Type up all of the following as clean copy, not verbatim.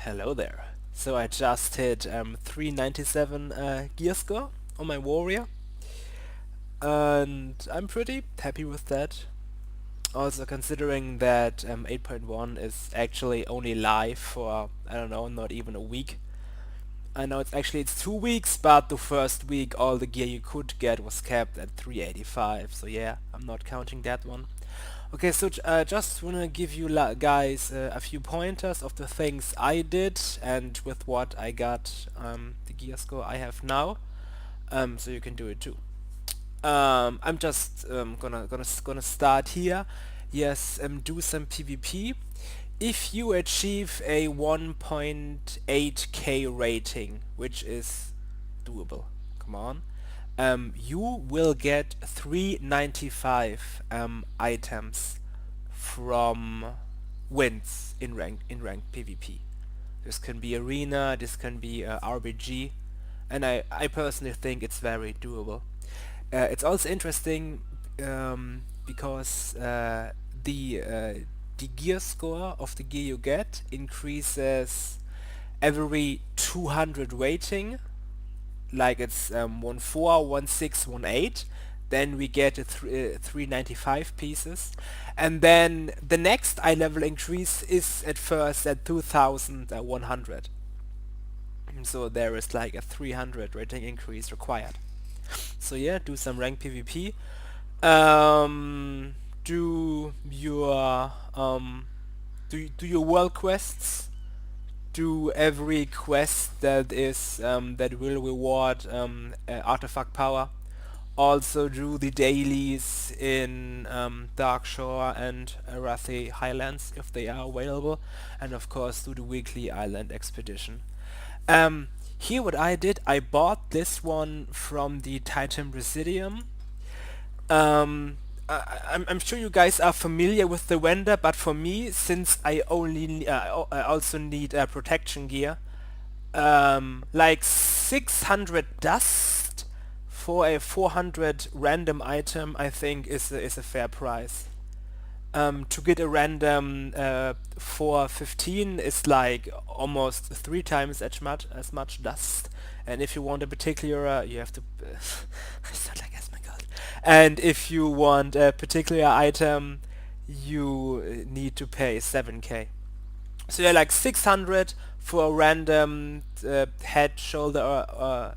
Hello there. So I just hit 397 gear score on my warrior, and I'm pretty happy with that. Also considering that 8.1 is actually only live for, I don't know, not even a week. I know it's 2 weeks, but the first week all the gear you could get was capped at 385. So yeah, I'm not counting that one. Okay, so just wanna give you guys a few pointers of the things I did and with what I got the gear score I have now, so you can do it too. I'm just gonna start here. Yes, do some PvP. If you achieve a 1.8k rating, which is doable, come on, you will get 395 items from wins in ranked PvP. This can be arena, this can be RBG, and I personally think it's very doable. It's also interesting because the gear score of the gear you get increases every 200 rating, like it's 14, 16, 18. Then we get a 395 pieces, and then the next eye level increase is at first at 2100. So there is like a 300 rating increase required. So yeah, do some rank PvP. Do your do your world quests. Do every quest that is that will reward artifact power. Also do the dailies in Darkshore and Arathi Highlands if they are available, and of course do the weekly island expedition. Here what I did, I bought this one from the Titan Residium. I'm sure you guys are familiar with the vendor, but for me, since I also need protection gear, like 600 dust for a 400 random item, I think is a fair price. To get a random 415 is like almost 3 times as much dust, and if you want a particular, you have to. I sound like as my god. And if you want a particular item, you need to pay 7k. So yeah, like 600 for a random head, shoulder, or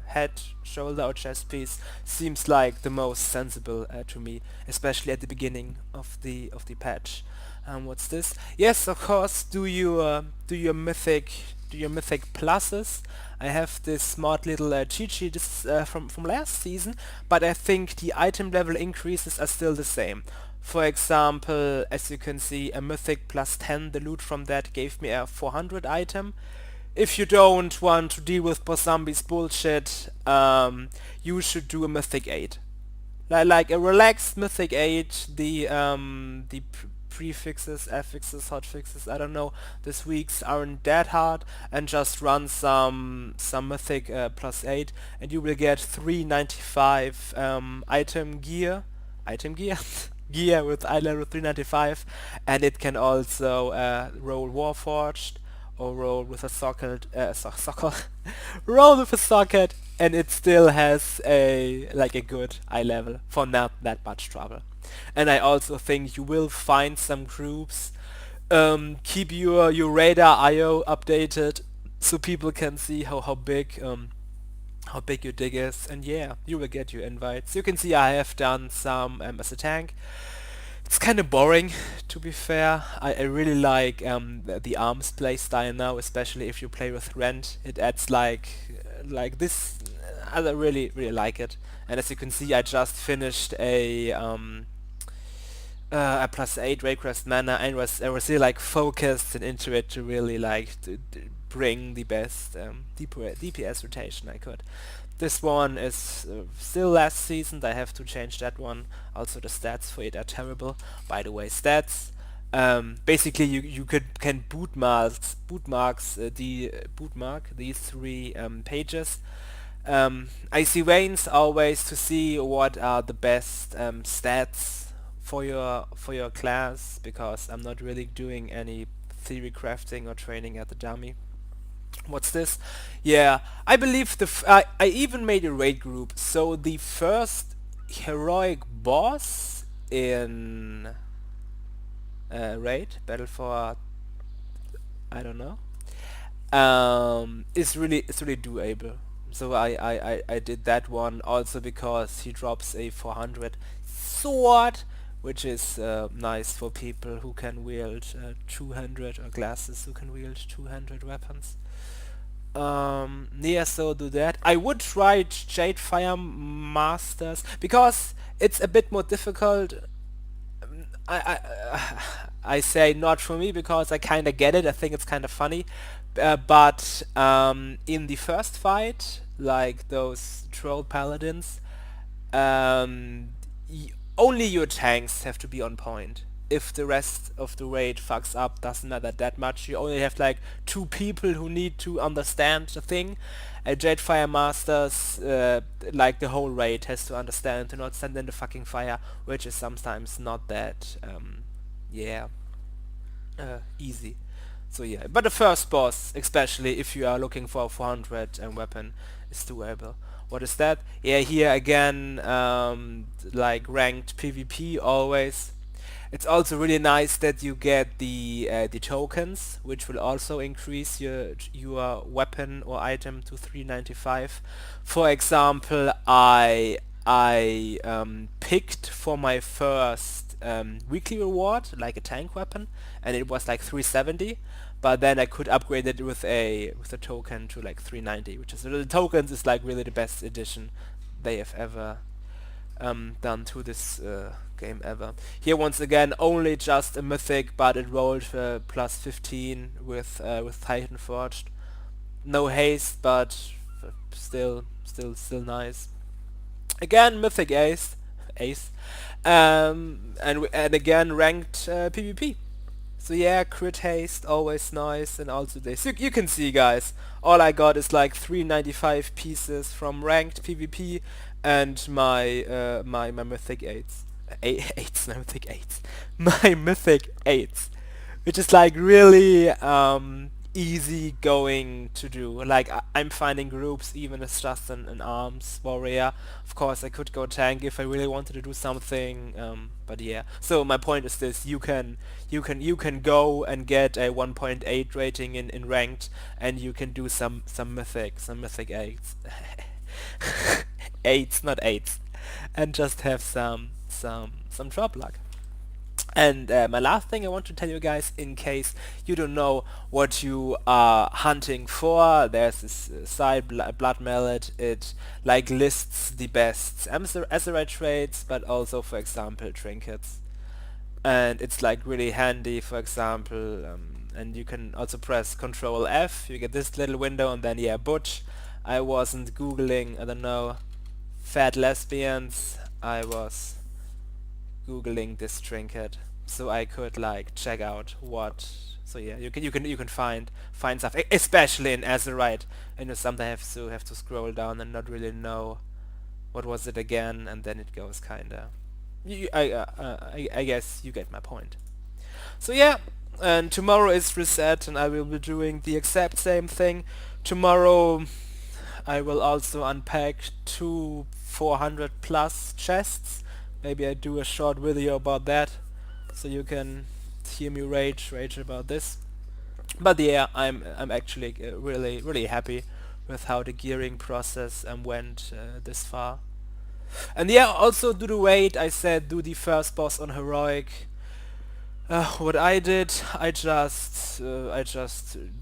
chest piece seems like the most sensible to me, especially at the beginning of the patch. What's this? Yes, of course. Do your mythic pluses. I have this smart little cheat sheet from last season, but I think the item level increases are still the same. For example, as you can see, a mythic plus 10, the loot from that gave me a 400 item. If you don't want to deal with boss zombies bullshit, you should do a mythic 8. Like a relaxed mythic 8, the prefixes, affixes, hotfixes, I don't know, this week's aren't that hard, and just run some mythic plus 8, and you will get 395 item gear gear with eye level 395, and it can also roll Warforged or roll with a socket roll with a socket, and it still has a good eye level for not that much trouble. And I also think you will find some groups. Keep your radar IO updated so people can see how big your dig is, and yeah, you will get your invites. You can see I have done some as a tank. It's kind of boring, to be fair. I really like the arms playstyle now, especially if you play with Rent. It adds like this. I really like it. And as you can see, I just finished a plus 8 Raycrest mana, and I was really like focused and into it to really like to bring the best DPS rotation I could. This one is still last season. I have to change that one. Also the stats for it are terrible. By the way, stats. Basically, you can bootmark these three pages. I see veins always to see what are the best stats for your class, because I'm not really doing any theory crafting or training at the dummy. What's this? Yeah, I believe I even made a raid group. So the first heroic boss in raid battle for, I don't know, is really doable. So I did that one also because he drops a 400 sword, which is nice for people who can wield 200, or classes who can wield 200 weapons. Yeah, so do that. I would try Jade Fire Masters because it's a bit more difficult. I say not for me because I kind of get it. I think it's kind of funny, but in the first fight, like those troll paladins, um, only your tanks have to be on point. If the rest of the raid fucks up, doesn't matter that much. You only have like two people who need to understand the thing. Jetfire Masters, like the whole raid has to understand to not send in the fucking fire, which is sometimes not that, yeah, easy. So yeah, but the first boss, especially if you are looking for a 400 weapon, is doable. What is that? Yeah, here again, like ranked PvP always. It's also really nice that you get the tokens, which will also increase your weapon or item to 395. For example, I picked for my first weekly reward like a tank weapon, and it was like 370. But then I could upgrade it with a token to like 390, which is the tokens is like really the best addition they have ever done to this game ever. Here once again only just a mythic, but it rolled plus 15 with Titan Forged. No haste, but still nice. Again mythic ace, and again ranked PvP. So yeah, crit haste, always nice, and also this. You can see, guys, all I got is like 395 pieces from ranked PvP, and my mythic eights, eights, no mythic eights, my mythic eights, which is like really easy going to do. Like I'm finding groups even as just an arms warrior. Of course I could go tank if I really wanted to do something, but yeah. So my point is this: you can go and get a 1.8 rating in ranked, and you can do some mythic eights, eights, not eights, and just have some drop luck. And my last thing I want to tell you guys, in case you don't know what you are hunting for, there's this site, Blood Mallet. It like lists the best Azerite traits, but also, for example, trinkets. And it's like really handy, for example, and you can also press Control F, you get this little window, and then yeah, butch. I wasn't googling, I don't know, fat lesbians, I was googling this trinket, so I could like check out what. So yeah, you can find stuff, especially in Azerite, and you sometimes have to scroll down and not really know what was it again, and then it goes kinda. I guess you get my point. So yeah, and tomorrow is reset, and I will be doing the exact same thing. Tomorrow I will also unpack two 400 plus chests. Maybe I do a short video about that, so you can hear me rage about this. But yeah, I'm actually really happy with how the gearing process went this far. And yeah, also do the raid. I said do the first boss on heroic. What I did, I just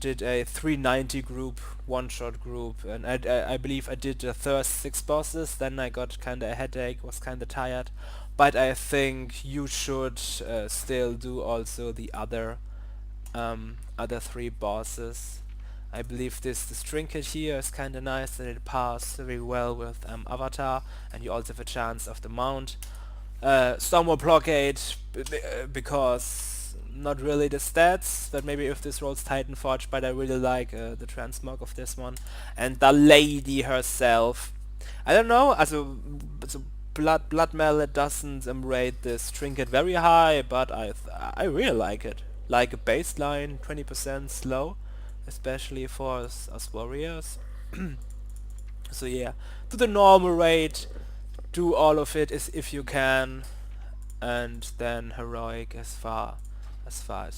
did a 390 group, one-shot group, and I believe I did the first 6 bosses. Then I got kinda a headache, was kinda tired, but I think you should still do also the other 3 bosses. I believe this trinket here is kinda nice, and it pairs very well with Avatar, and you also have a chance of the mount. Stormwall Blockade, because not really the stats, but maybe if this rolls Titan Forge, but I really like the transmog of this one. And the lady herself. I don't know, also Blood Mallet doesn't rate this trinket very high, but I really like it. Like a baseline, 20% slow. especially for us warriors. So yeah, do the normal raid, do all of it as if you can, and then heroic as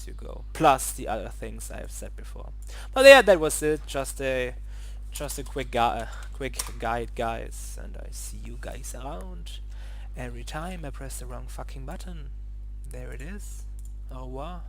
you go. Plus the other things I have said before. But yeah, that was it. Just a quick guide, guys, and I see you guys around. Every time I press the wrong fucking button. There it is. Au revoir.